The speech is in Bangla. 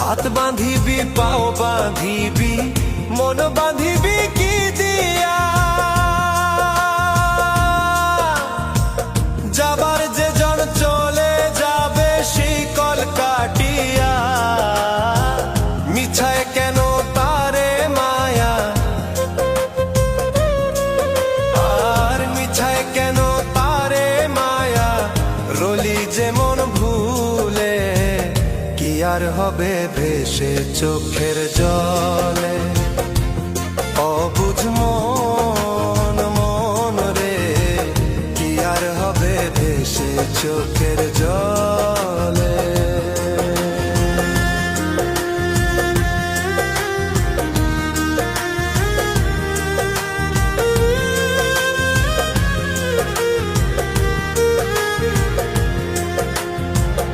হাত বাঁধিবি পাও বাঁধিবি মন বাঁধিবি কি দিয়া, যাবার যে জন চলে যাবে শিকল কাটিয়া। মিছায় কেন তারে মায়া, আর মিছায় কেন তারে মায়া, রলি যেমন ভুলে কি আর হবে ভেসে চোখের জলে। অবুঝ মন মন রে কি আর হবে ভেসে চোখের